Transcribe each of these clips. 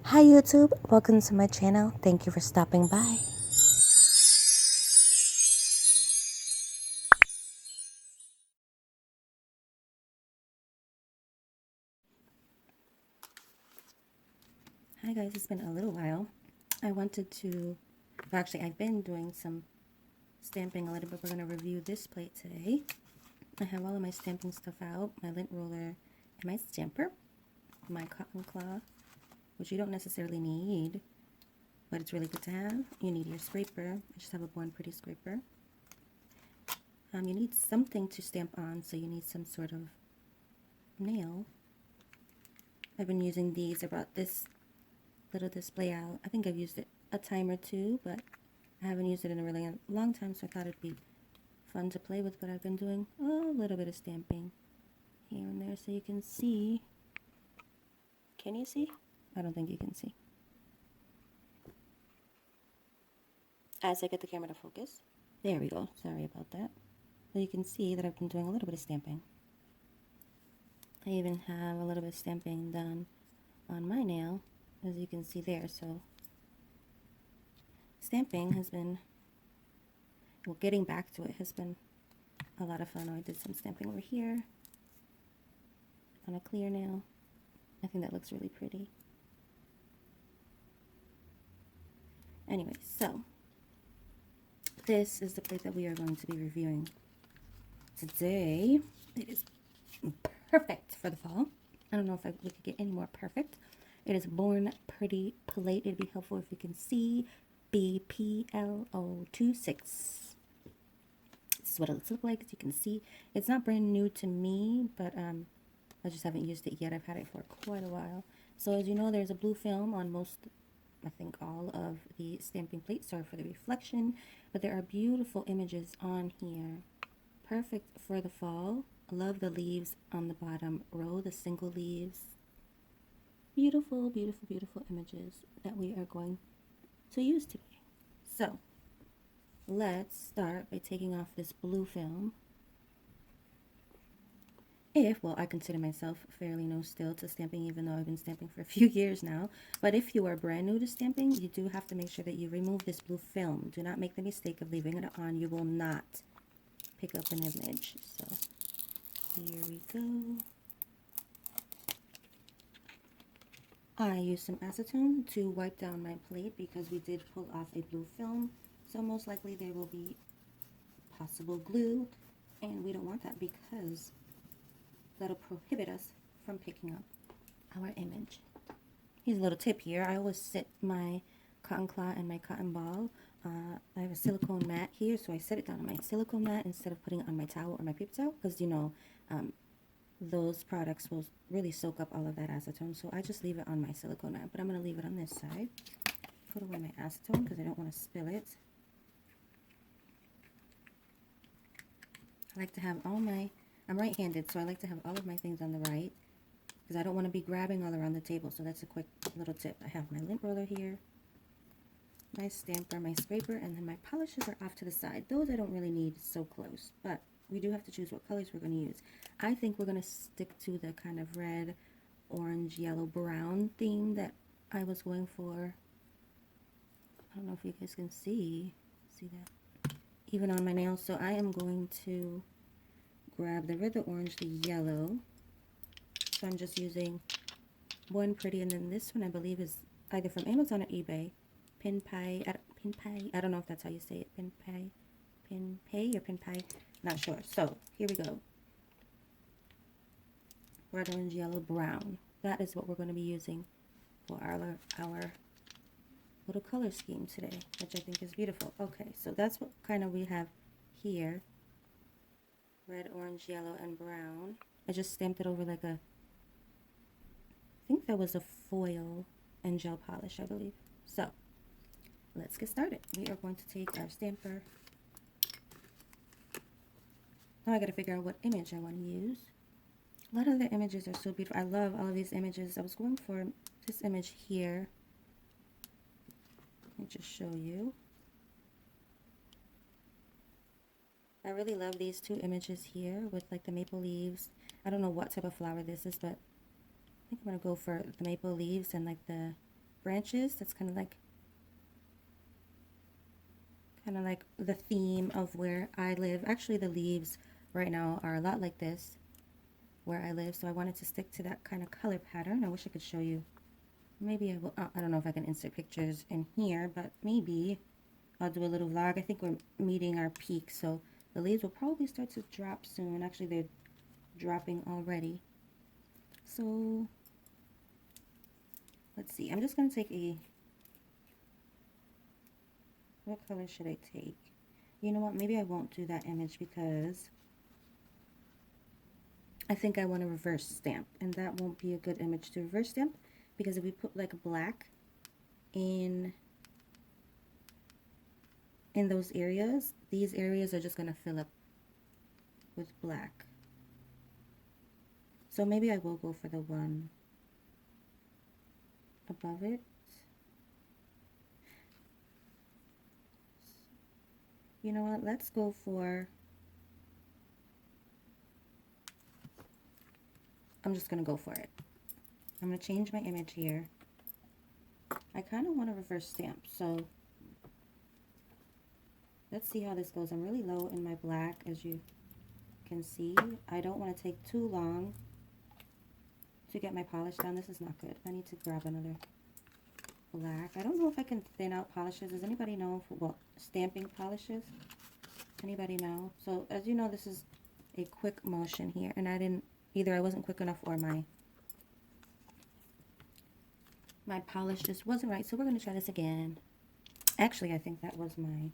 Hi YouTube, welcome to my channel. Thank you for stopping by. Hi guys, it's been a little while. I wanted to, well actually I've been doing some stamping a little bit. We're going to review this plate today. I have all of my stamping stuff out, my lint roller and my stamper, my cotton claw, which you don't necessarily need, but it's really good to have. You need your scraper. I just have a Born Pretty scraper. You need something to stamp on, so you need some sort of nail. I've been using these. I brought this little display out. I think I've used it a time or two, but I haven't used it in a really long time, so I thought it'd be fun to play with. But I've been doing a little bit of stamping here and there so you can see. Can you see? I don't think you can see. As I get the camera to focus. There we go. Sorry about that. But you can see that I've been doing a little bit of stamping. I even have a little bit of stamping done on my nail, as you can see there. So stamping has been, well, getting back to it has been a lot of fun. I did some stamping over here on a clear nail. I think that looks really pretty. Anyway, so this is the plate that we are going to be reviewing today. It is perfect for the fall. I don't know if we could get any more perfect. It is Born Pretty plate. It'd be helpful if you can see BPLO26. This is what it looks like. As you can see, it's not brand new to me, but I just haven't used it yet. I've had it for quite a while. So as you know, there's a blue film on most, I think all of the stamping plates. Sorry for the reflection, but there are beautiful images on here. Perfect for the fall. I love the leaves on the bottom row, the single leaves. Beautiful, beautiful, beautiful images that we are going to use today. So let's start by taking off this blue film. Well, I consider myself fairly no still to stamping, even though I've been stamping for a few years now. But if you are brand new to stamping, you do have to make sure that you remove this blue film. Do not make the mistake of leaving it on. You will not pick up an image. So here we go. I used some acetone to wipe down my plate because we did pull off a blue film. So most likely there will be possible glue, and we don't want that because that'll prohibit us from picking up our image. Here's a little tip here. I always sit my cotton claw and my cotton ball. I have a silicone mat here, so I set it down on my silicone mat instead of putting it on my towel or my paper towel, because you know those products will really soak up all of that acetone. So I just leave it on my silicone mat, but I'm going to leave it on this side. Put away my acetone because I don't want to spill it. I like to have all my, I'm right-handed, so I like to have all of my things on the right because I don't want to be grabbing all around the table. So that's a quick little tip. I have my lint roller here, my stamper, my scraper, and then my polishes are off to the side. Those I don't really need so close, but we do have to choose what colors we're going to use. I think we're going to stick to the kind of red, orange, yellow, brown theme that I was going for. I don't know if you guys can see that even on my nails. So I am going to grab the red, the orange, the yellow. So I'm just using Born Pretty, and then this one I believe is either from Amazon or eBay. Pin pie. I don't know if that's how you say it. Pin pie or pin pie. Not sure. So here we go. Red, orange, yellow, brown. That is what we're going to be using for our little color scheme today, which I think is beautiful. Okay, so that's what kind of we have here. Red, orange, yellow, and brown. I just stamped it over like a, I think that was a foil and gel polish, I believe. So let's get started. We are going to take our stamper. Now I got to figure out what image I want to use. A lot of the images are so beautiful. I love all of these images. I was going for this image here. Let me just show you. I really love these two images here with like the maple leaves. I don't know what type of flower this is, but I think I'm going to go for the maple leaves and like the branches. That's kind of like the theme of where I live. Actually, the leaves right now are a lot like this where I live, so I wanted to stick to that kind of color pattern. I wish I could show you. Maybe I will. I don't know if I can insert pictures in here, but maybe I'll do a little vlog. I think we're meeting our peak, so the leaves will probably start to drop soon. Actually, they're dropping already. So let's see. I'm just going to take a... What color should I take? You know what? Maybe I won't do that image because I think I want to reverse stamp, and that won't be a good image to reverse stamp, because if we put like black in those areas, these areas are just going to fill up with black. So maybe I will go for the one above it. You know what? Let's go for... I'm just going to go for it. I'm going to change my image here. I kind of want to reverse stamp, so let's see how this goes. I'm really low in my black, as you can see. I don't want to take too long to get my polish down. This is not good. I need to grab another black. I don't know if I can thin out polishes. Does anybody know what stamping polishes? Anybody know? So as you know, this is a quick motion here, and I wasn't quick enough, or my polish just wasn't right. So we're going to try this again. Actually, I think that was my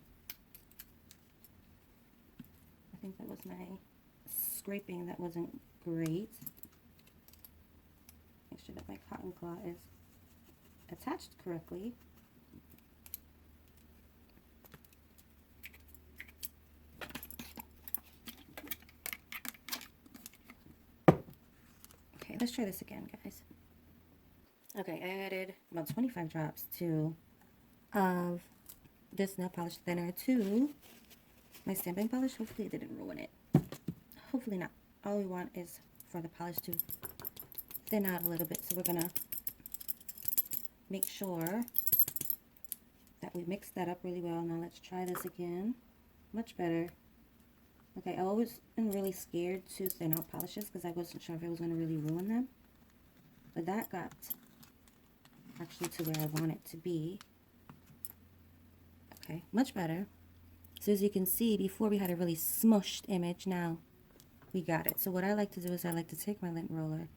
scraping that wasn't great. Make sure that my cotton claw is attached correctly. Okay, let's try this again, guys. Okay, I added about 25 drops of this nail polish thinner to my stamping polish. Hopefully it didn't ruin it. Hopefully not. All we want is for the polish to thin out a little bit. So we're gonna make sure that we mix that up really well. Now let's try this again. Much better. Okay, I always been really scared to thin out polishes because I wasn't sure if it was going to really ruin them. But that got actually to where I want it to be. Okay, much better. So as you can see, before we had a really smushed image, now we got it. So what I like to do is I like to take my lint roller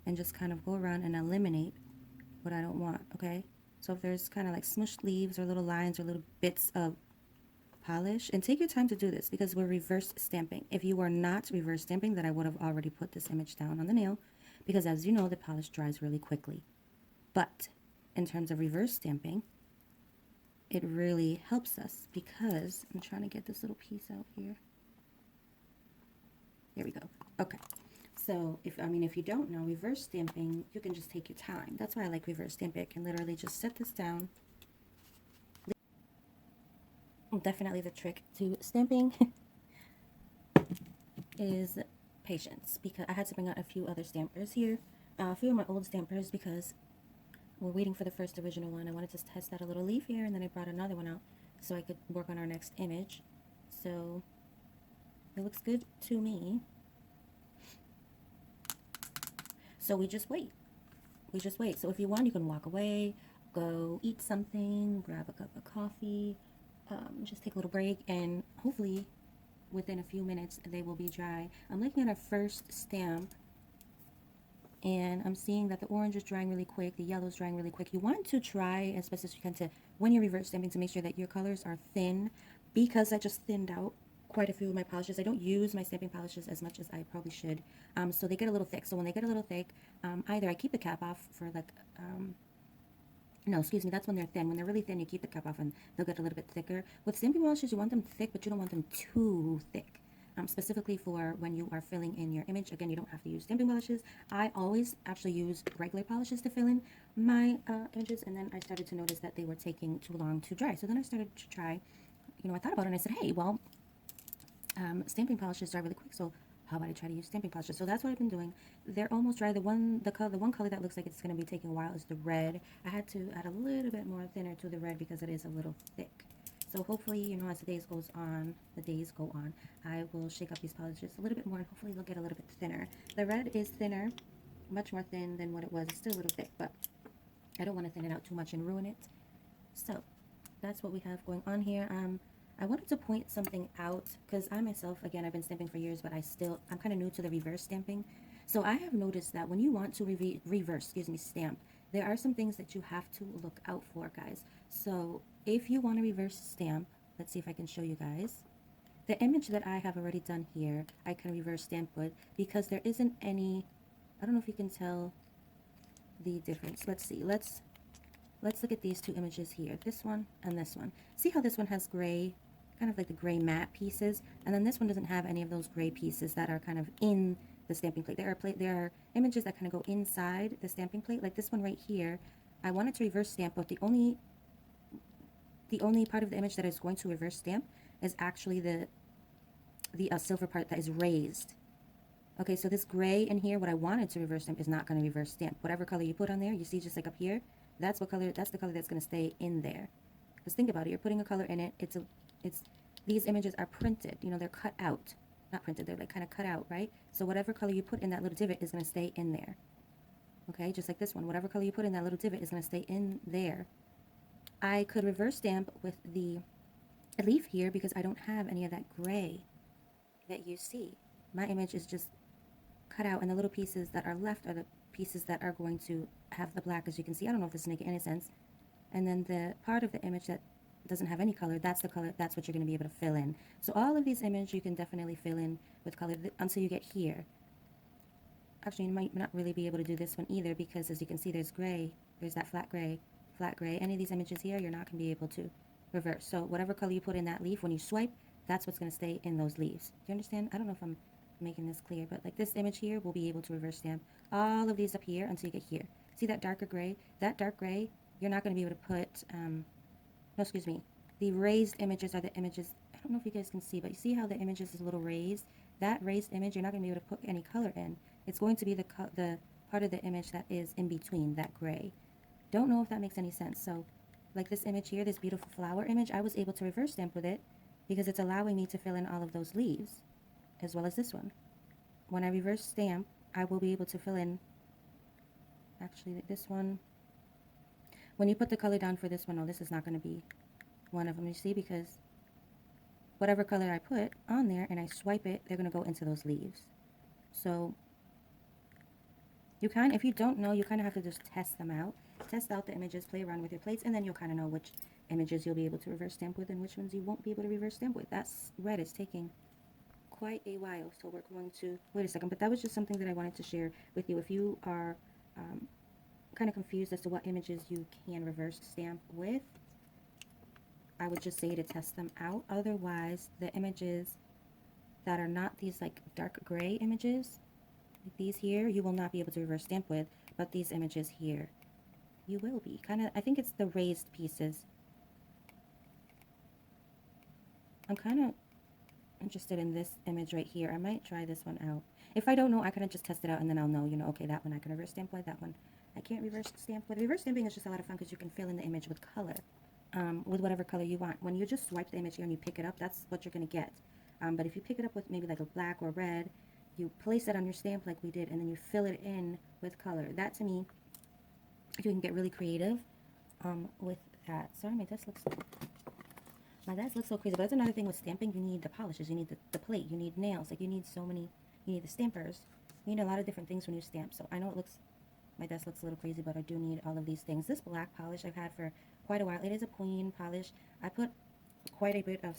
and just kind of go around and eliminate what I don't want, okay? So if there's kind of like smushed leaves or little lines or little bits of polish, and take your time to do this because we're reverse stamping. If you were not reverse stamping, then I would have already put this image down on the nail, because as you know, the polish dries really quickly. But in terms of reverse stamping, it really helps us, because I'm trying to get this little piece out here. There we go. Okay. So if you don't know, reverse stamping, you can just take your time. That's why I like reverse stamping. I can literally just set this down. Definitely the trick to stamping is patience, because I had to bring out a few other stampers here, a few of my old stampers, because we're waiting for the first original one. I wanted to test out a little leaf here, and then I brought another one out so I could work on our next image. So it looks good to me. So we just wait. So if you want, you can walk away, go eat something, grab a cup of coffee, just take a little break, and hopefully within a few minutes they will be dry. I'm looking at our first stamp, and I'm seeing that the orange is drying really quick, the yellow is drying really quick. You want to try as best as you can to, when you're reverse stamping, to make sure that your colors are thin, because I just thinned out quite a few of my polishes. I don't use my stamping polishes as much as I probably should, so they get a little thick. So when they get a little thick, either I keep the cap off for like no, excuse me, that's when they're thin. When they're really thin, you keep the cap off and they'll get a little bit thicker. With stamping polishes, you want them thick, but you don't want them too thick. Specifically for when you are filling in your image. Again, you don't have to use stamping polishes. I always actually use regular polishes to fill in my images, and then I started to notice that they were taking too long to dry. So then I started to try, I thought about it and I said, hey, well, stamping polishes dry really quick, so how about I try to use stamping polishes? So that's what I've been doing. They're almost dry. The one color that looks like it's going to be taking a while is the red. I had to add a little bit more thinner to the red because it is a little thick. So hopefully, you know, as the days go on, I will shake up these polishes a little bit more and hopefully they'll get a little bit thinner. The red is thinner, much more thin than what it was. It's still a little thick, but I don't want to thin it out too much and ruin it. So that's what we have going on here. I wanted to point something out because I myself, again, I've been stamping for years, but I'm kind of new to the reverse stamping. So I have noticed that when you want to reverse stamp, there are some things that you have to look out for, guys. So if you want to reverse stamp, let's see if I can show you guys. The image that I have already done here, I can reverse stamp with because there isn't any, I don't know if you can tell the difference. Let's see. Let's look at these two images here, this one and this one. See how this one has gray, kind of like the gray matte pieces, and then this one doesn't have any of those gray pieces that are kind of in the stamping plate. There are images that kind of go inside the stamping plate, like this one right here. I wanted to reverse stamp, but the only part of the image that is going to reverse stamp is actually the silver part that is raised. Okay, so this gray in here, what I wanted to reverse stamp is not going to reverse stamp. Whatever color you put on there, you see just like up here, that's the color that's going to stay in there. Because think about it, you're putting a color in it. These images are printed, you know, they're cut out. Not printed, they're like kind of cut out, right? So whatever color you put in that little divot is going to stay in there. Okay, just like this one, whatever color you put in that little divot is going to stay in there. I could reverse stamp with the leaf here because I don't have any of that gray that you see. My image is just cut out, and the little pieces that are left are the pieces that are going to have the black, as you can see. I don't know if this is making any sense. And then the part of the image that doesn't have any color, that's the color, that's what you're going to be able to fill in. So all of these images you can definitely fill in with color until you get here. Actually, you might not really be able to do this one either because, as you can see, there's gray. There's that flat gray. Any of these images here, you're not going to be able to reverse. So whatever color you put in that leaf, when you swipe, that's what's going to stay in those leaves. Do you understand? I don't know if I'm making this clear, but like this image here, we'll be able to reverse stamp all of these up here until you get here. See that darker gray? That dark gray, you're not going to be able to put, no, excuse me. The raised images are the images, I don't know if you guys can see, but you see how the images is a little raised? That raised image, you're not going to be able to put any color in. It's going to be the part of the image that is in between, that gray. Don't know if that makes any sense. So, like this image here, this beautiful flower image, I was able to reverse stamp with it because it's allowing me to fill in all of those leaves, as well as this one. When I reverse stamp, I will be able to fill in, actually, this one. When you put the color down for this one, oh, this is not going to be one of them, you see, because whatever color I put on there and I swipe it, they're going to go into those leaves. So if you don't know, you kind of have to just test them out. Test out the images, play around with your plates, and then you'll kind of know which images you'll be able to reverse stamp with and which ones you won't be able to reverse stamp with. That's red is taking quite a while, so we're going to wait a second. But that was just something that I wanted to share with you. If you are kind of confused as to what images you can reverse stamp with, I would just say to test them out. Otherwise, the images that are not these like dark gray images, like these here, you will not be able to reverse stamp with, but these images here, you will be. I think it's the raised pieces. I'm kind of interested in this image right here. I might try this one out. If I don't know, I kind of just test it out and then I'll know, you know, okay, that one I can reverse stamp with, that one I can't reverse stamp with. Reverse stamping is just a lot of fun because you can fill in the image with color, with whatever color you want. When you just swipe the image here and you pick it up, that's what you're going to get. But if you pick it up with maybe like a black or red, you place it on your stamp like we did, and then you fill it in with color. That, to me, you can get really creative with that. Sorry, my desk looks so crazy. But that's another thing with stamping. You need the polishes. You need the plate. You need nails. Like, you need the stampers. You need a lot of different things when you stamp. So I know my desk looks a little crazy, but I do need all of these things. This black polish I've had for quite a while. It is a queen polish. I put quite a bit of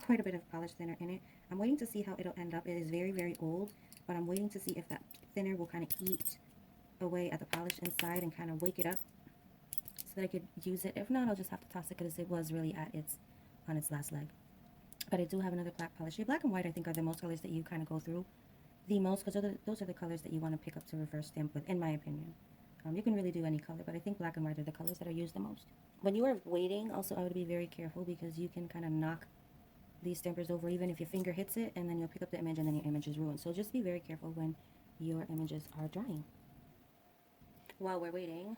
quite a bit of polish thinner in it. I'm waiting to see how it'll end up. It is very, very old, but I'm waiting to see if that thinner will kind of eat away at the polish inside and kind of wake it up so that I could use it. If not, I'll just have to toss it because it was really on its last leg. But I do have another black polish here. Black and white, I think, are the most colors that you kind of go through the most because those are the colors that you want to pick up to reverse stamp with, in my opinion. You can really do any color, but I think black and white are the colors that are used the most. When you are waiting, also, I would be very careful because you can kind of knock these stampers over even if your finger hits it, and then you'll pick up the image and then your image is ruined. So just be very careful when your images are drying. While we're waiting,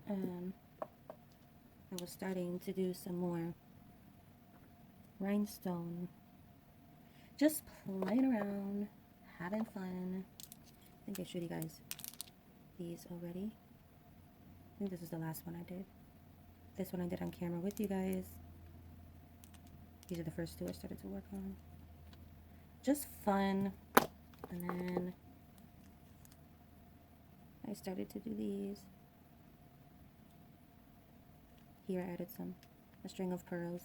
I was starting to do some more rhinestone, just playing around, having fun. I think I showed you guys these already. I think this is the last one I did. This one I did on camera with you guys. These are the first two I started to work on. Just fun. And then I started to do these. Here I added a string of pearls.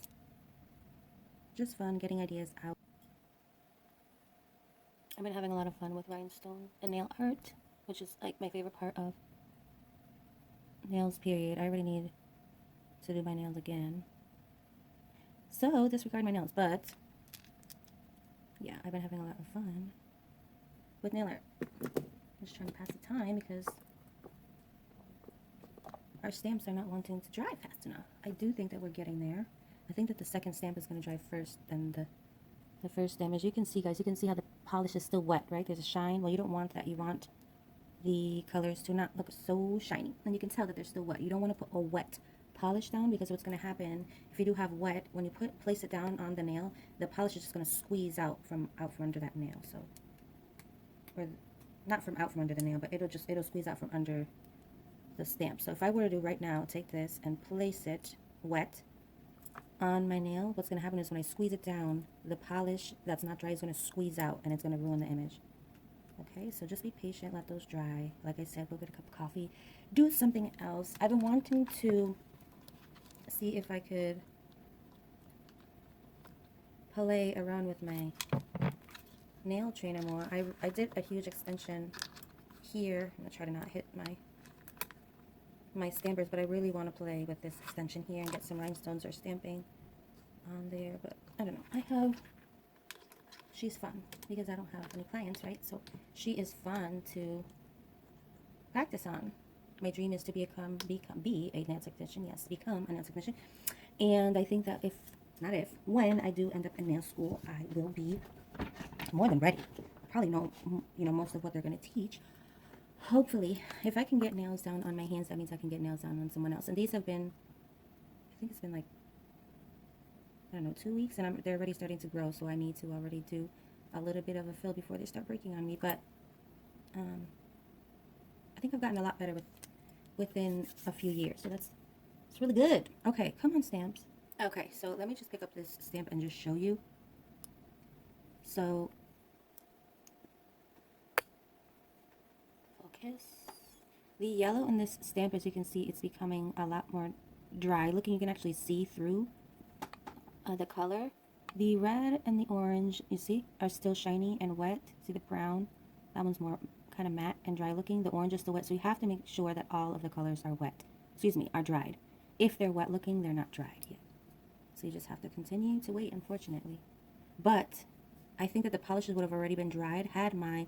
Just fun, getting ideas out. I've been having a lot of fun with rhinestone and nail art, which is like my favorite part of nails, period. I already need to do my nails again. So disregard my nails, but yeah, I've been having a lot of fun with nail art. Just trying to pass the time because our stamps are not wanting to dry fast enough. I do think that we're getting there. I think that the second stamp is going to dry first than the first stamp. As you can see, guys, you can see how the polish is still wet, right? There's a shine. Well, you don't want that. You want the colors to not look so shiny. And you can tell that they're still wet. You don't want to put a wet polish down, because what's going to happen if you do have wet, when you place it down on the nail, the polish is just going to squeeze out from under that nail. So, or not from out from under the nail, but it'll squeeze out from under the stamp. So if I were to do right now, take this and place it wet on my nail, what's going to happen is when I squeeze it down, the polish that's not dry is going to squeeze out and it's going to ruin the image. Okay, so just be patient, let those dry. Like I said, go get a cup of coffee, do something else. I've been wanting to see if I could play around with my nail trainer more. I did a huge extension here. I'm going to try to not hit my stampers, but I really want to play with this extension here and get some rhinestones or stamping on there. But I don't know. She's fun because I don't have any clients, right? So she is fun to practice on. My dream is to be a nail technician. Yes, become a nail technician. And I think that when I do end up in nail school, I will be more than ready. I probably know, most of what they're going to teach. Hopefully, if I can get nails down on my hands, that means I can get nails down on someone else. And these have been, I think it's been like, I don't know, 2 weeks, and they're already starting to grow, so I need to already do a little bit of a fill before they start breaking on me. But I think I've gotten a lot better within a few years, so it's really good. Okay, come on, stamps. Okay, so let me just pick up this stamp and just show you. So the yellow in this stamp, as you can see, it's becoming a lot more dry looking. You can actually see through the color. The red and the orange, you see, are still shiny and wet. See the brown? That one's more kind of matte and dry looking. The orange is still wet, so you have to make sure that all of the colors are wet. Are dried. If they're wet looking, they're not dried yet. So you just have to continue to wait, unfortunately. But I think that the polishes would have already been dried had my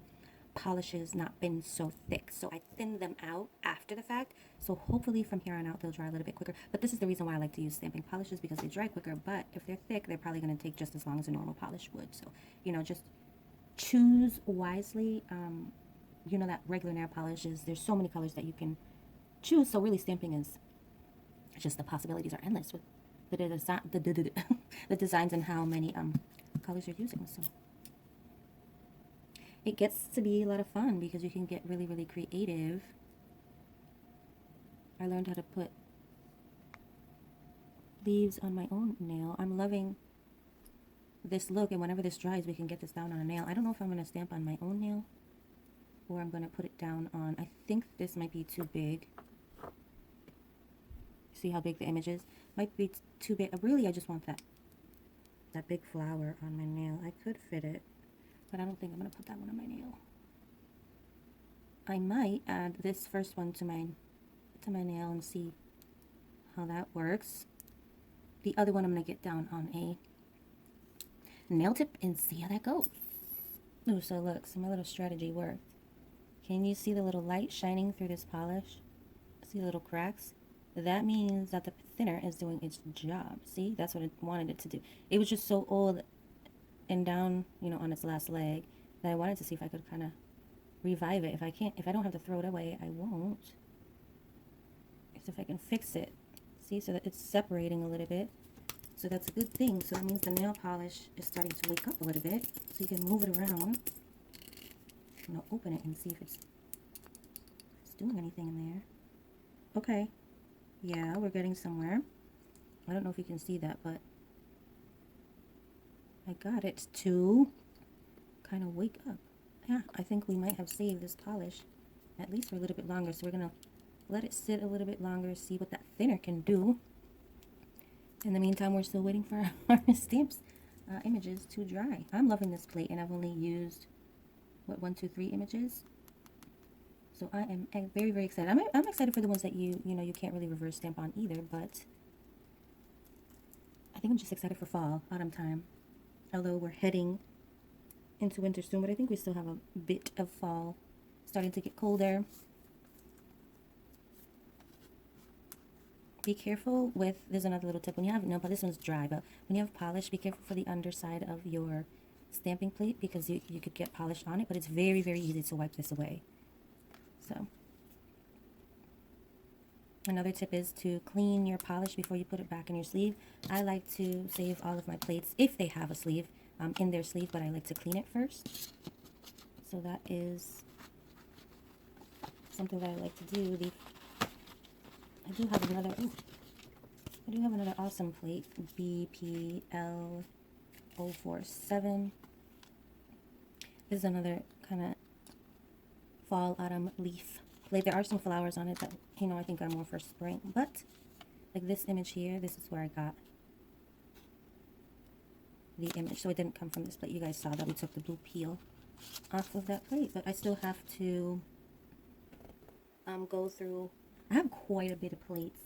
polishes not been so thick. So I thinned them out after the fact. So hopefully from here on out they'll dry a little bit quicker. But this is the reason why I like to use stamping polishes, because they dry quicker. But if they're thick, they're probably going to take just as long as a normal polish would. So, just choose wisely. That regular nail polishes, there's so many colors that you can choose. So really stamping is just, the possibilities are endless with the designs and how many colors you're using. So it gets to be a lot of fun because you can get really, really creative. I learned how to put leaves on my own nail. I'm loving this look, and whenever this dries, we can get this down on a nail. I don't know if I'm going to stamp on my own nail or I'm going to put it down on, I think this might be too big. See how big the image is? Might be too big. Really, I just want that big flower on my nail. I could fit it, but I don't think I'm going to put that one on my nail. I might add this first one to my nail and see how that works. The other one I'm going to get down on a nail tip and see how that goes. Oh, so look, my little strategy worked. Can you see the little light shining through this polish? See the little cracks? that means that the thinner is doing its job. See, that's what it wanted it to do. It was just so old and down, you know, on its last leg that I wanted to see if I could kind of revive it. If I don't have to throw it away, I won't. Because if I can fix it, see, so that it's separating a little bit. So that's a good thing. So that means the nail polish is starting to wake up a little bit. So you can move it around. And I'll open it and see if it's doing anything in there. Okay. Yeah, we're getting somewhere. I don't know if you can see that, but I got it to kind of wake up. Yeah, I think we might have saved this polish at least for a little bit longer. So we're going to let it sit a little bit longer, see what that thinner can do. In the meantime, we're still waiting for our stamps images to dry. I'm loving this plate, and I've only used, what, 1, 2, 3 images? So I am very, very excited. I'm excited for the ones that you can't really reverse stamp on either, but I think I'm just excited for fall, autumn time. Although we're heading into winter soon, but I think we still have a bit of fall. Starting to get colder. Be careful with, there's another little tip, when you have, no, but this one's dry, but when you have polish, be careful for the underside of your stamping plate, because you could get polish on it, but it's very, very easy to wipe this away. So, another tip is to clean your polish before you put it back in your sleeve. I like to save all of my plates, if they have a sleeve, in their sleeve, but I like to clean it first. So that is something that I like to do. I do have another awesome plate, BPL047. This is another kind of fall, autumn leaf plate. There are some flowers on it that, I think are more for spring. But, like this image here, this is where I got the image. So it didn't come from this plate. You guys saw that we took the blue peel off of that plate. But I still have to go through. I have quite a bit of plates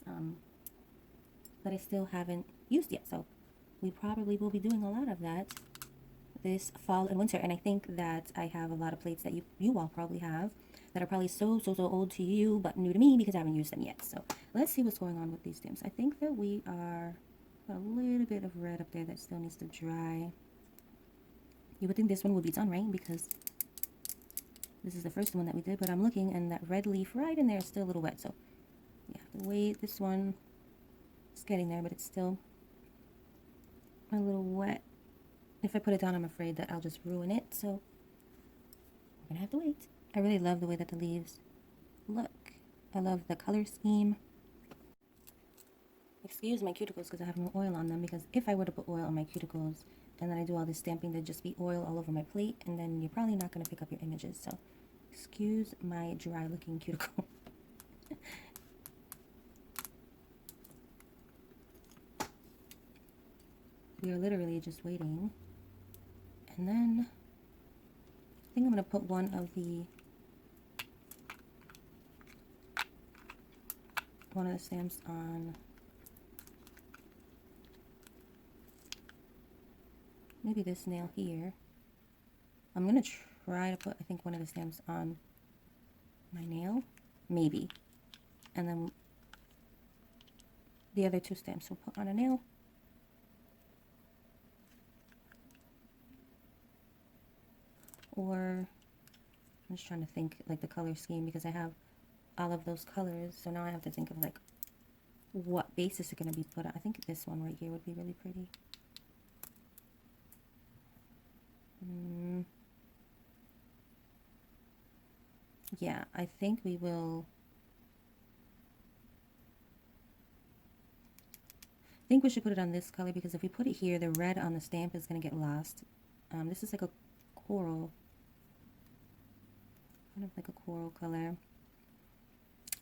that I still haven't used yet. So we probably will be doing a lot of that this fall and winter. And I think that I have a lot of plates that you all probably have that are probably so old to you but new to me because I haven't used them yet. So let's see what's going on with these stamps. I think that we are got a little bit of red up there that still needs to dry. You would think this one would be done, right? Because this is the first one that we did, but I'm looking and that red leaf right in there is still a little wet. So you have to wait. This one is getting there, but it's still a little wet. If I put it down, I'm afraid that I'll just ruin it. So we're gonna have to wait. I really love the way that the leaves look. I love the color scheme. Excuse my cuticles because I have no oil on them, because if I were to put oil on my cuticles and then I do all this stamping, there'd just be oil all over my plate, and then you're probably not going to pick up your images. So excuse my dry looking cuticle. We are literally just waiting. And then I think I'm going to put one of the stamps on maybe this nail here. I'm going to try to put, I think, one of the stamps on my nail, maybe. And then the other two stamps we'll put on a nail. Or, I'm just trying to think, like, the color scheme, because I have all of those colors. So now I have to think of, like, what base is it going to be put on. I think this one right here would be really pretty. Yeah, I think we will. I think we should put it on this color, because if we put it here, the red on the stamp is going to get lost. This is like a coral, kind of like a coral color.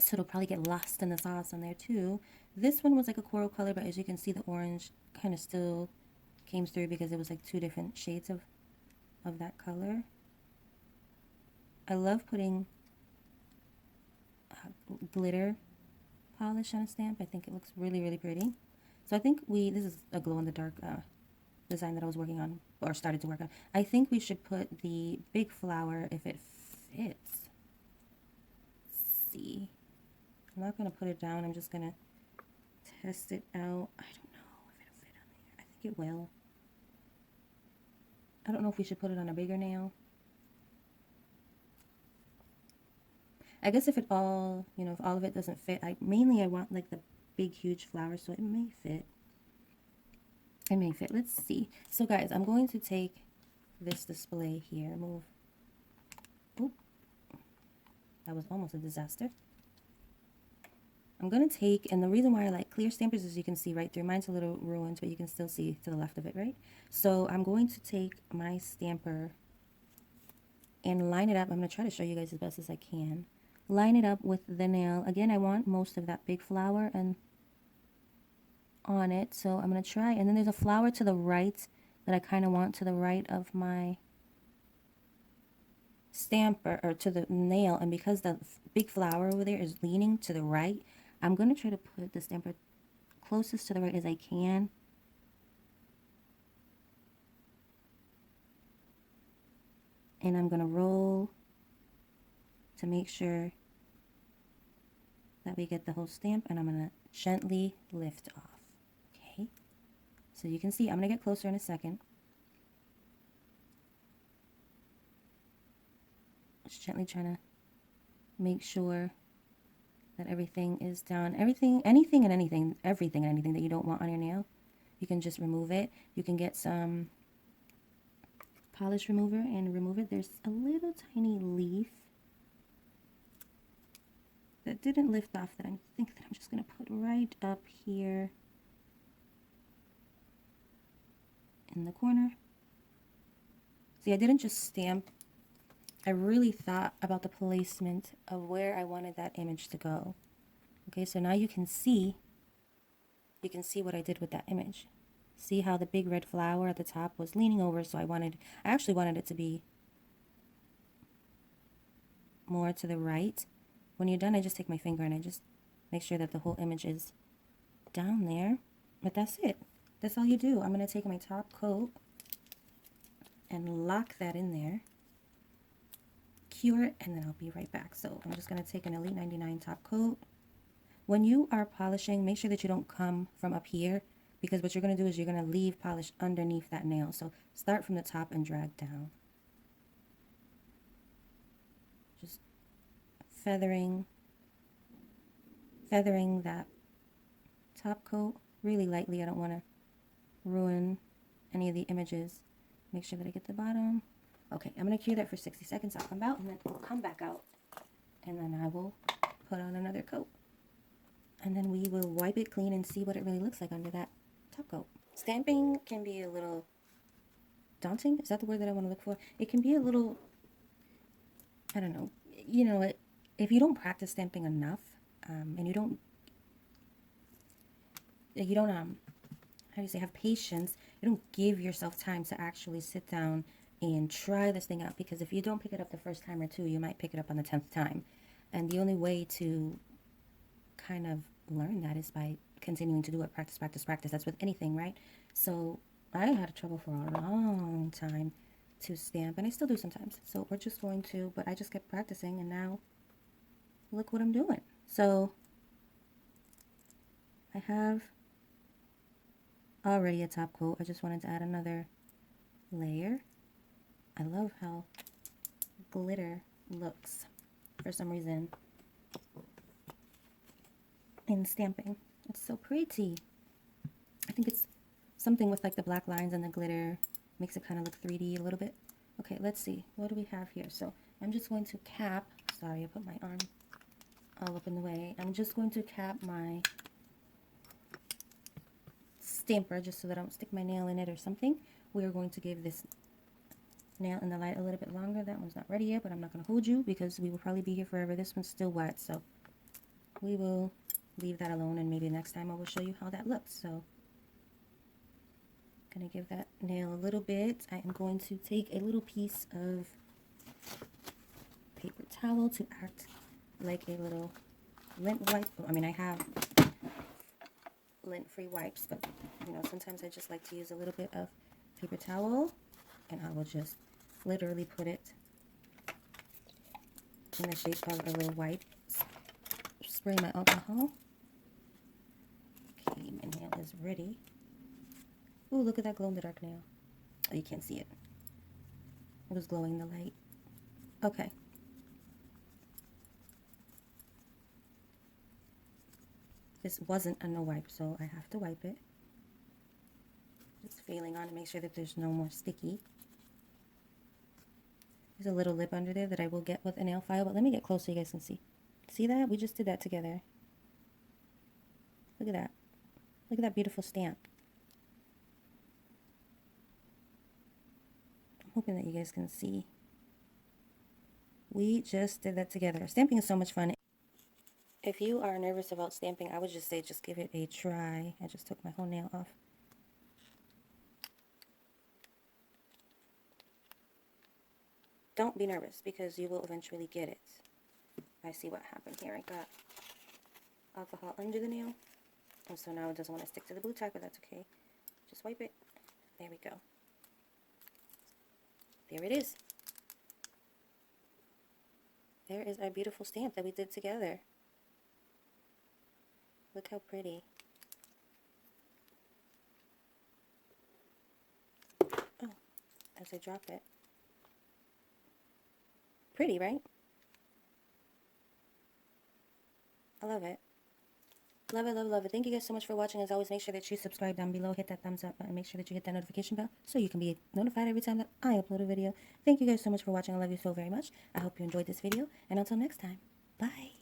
So it'll probably get lost in the sauce on there too. This one was like a coral color, but as you can see, the orange kind of still came through because it was like two different shades of that color. I love putting glitter polish on a stamp. I think it looks really, really pretty. So I think this is a glow-in-the-dark design that I was working on, or started to work on. I think we should put the big flower if it fits. Let's see. I'm not going to put it down. I'm just going to test it out. I don't know if it'll fit on there. I think it will. I don't know if we should put it on a bigger nail. I guess if it all, you know, if all of it doesn't fit, I want like the big huge flower, so it may fit. It may fit. Let's see. So guys, I'm going to take this display here. Move. Oop. That was almost a disaster. I'm going to take, and the reason why I like clear stampers is you can see right through. Mine's a little ruined, but you can still see to the left of it, right? So I'm going to take my stamper and line it up. I'm going to try to show you guys as best as I can. Line it up with the nail. Again, I want most of that big flower and on it, so I'm going to try. And then there's a flower to the right that I kind of want to the right of my stamper, or to the nail, and because the big flower over there is leaning to the right, I'm going to try to put the stamper closest to the right as I can. And I'm going to roll to make sure that we get the whole stamp, and I'm going to gently lift off. Okay, so you can see I'm going to get closer in a second. Just gently trying to make sure that everything is down. Everything and anything that you don't want on your nail, you can just remove it. You can get some polish remover and remove it. There's a little tiny leaf that didn't lift off that I think that I'm just going to put right up here in the corner. See, I didn't just stamp. I really thought about the placement of where I wanted that image to go. Okay, so now you can see what I did with that image. See how the big red flower at the top was leaning over, so I actually wanted it to be more to the right. When you're done, I just take my finger and I just make sure that the whole image is down there. But that's it. That's all you do. I'm going to take my top coat and lock that in there. Cure it, and then I'll be right back. So I'm just going to take an Elite 99 top coat. When you are polishing, make sure that you don't come from up here, because what you're going to do is you're going to leave polish underneath that nail. So start from the top and drag down. Just feathering that top coat really lightly. I don't want to ruin any of the images. Make sure that I get the bottom. Okay, I'm going to cure that for 60 seconds. I'll come out, and then I'll come back out, and then I will put on another coat. And then we will wipe it clean and see what it really looks like under that top coat. Stamping can be a little daunting. Is that the word that I want to look for? It can be a little, I don't know. You know, if you don't practice stamping enough, and you don't how do you say, have patience, you don't give yourself time to actually sit down and try this thing out, because if you don't pick it up the first time or two, you might pick it up on the 10th time. And the only way to kind of learn that is by continuing to do it. Practice, practice, practice. That's with anything, right? So I had trouble for a long time to stamp, and I still do sometimes. So we're just going to, but I just kept practicing, and now look what I'm doing. So I have already a top coat. I just wanted to add another layer. I love how glitter looks for some reason in stamping. It's so pretty. I think it's something with like the black lines and the glitter makes it kind of look 3D a little bit. Okay, let's see. What do we have here? So I'm just going to cap, sorry, I put my arm all up in the way. I'm just going to cap my stamper just so that I don't stick my nail in it or something. We are going to give this nail in the light a little bit longer. That one's not ready yet, but I'm not going to hold you because we will probably be here forever. This one's still wet, so we will leave that alone, and maybe next time I will show you how that looks. So I'm going to give that nail a little bit. I am going to take a little piece of paper towel to act like a little lint wipe. I mean, I have lint-free wipes, but you know, sometimes I just like to use a little bit of paper towel, and I will just literally put it in the shape of a little wipe. Spray my alcohol. pretty. Ooh, look at that glow in the dark nail. Oh, you can't see it. It was glowing in the light. Okay. This wasn't a no wipe, so I have to wipe it. Just feeling on to make sure that there's no more sticky. There's a little lip under there that I will get with a nail file, but let me get close so you guys can see. See that? We just did that together. Look at that. Look at that beautiful stamp. I'm hoping that you guys can see. We just did that together. Stamping is so much fun. If you are nervous about stamping, I would just say just give it a try. I just took my whole nail off. Don't be nervous because you will eventually get it. I see what happened here. I got alcohol under the nail. And so now it doesn't want to stick to the blue tack, but that's okay. Just wipe it. There we go. There it is. There is our beautiful stamp that we did together. Look how pretty. Oh, as I drop it. Pretty, right? I love it. Love it, love it, love it. Thank you guys so much for watching. As always, make sure that you subscribe down below. Hit that thumbs up button. Make sure that you hit that notification bell so you can be notified every time that I upload a video. Thank you guys so much for watching. I love you so very much. I hope you enjoyed this video. And until next time, bye.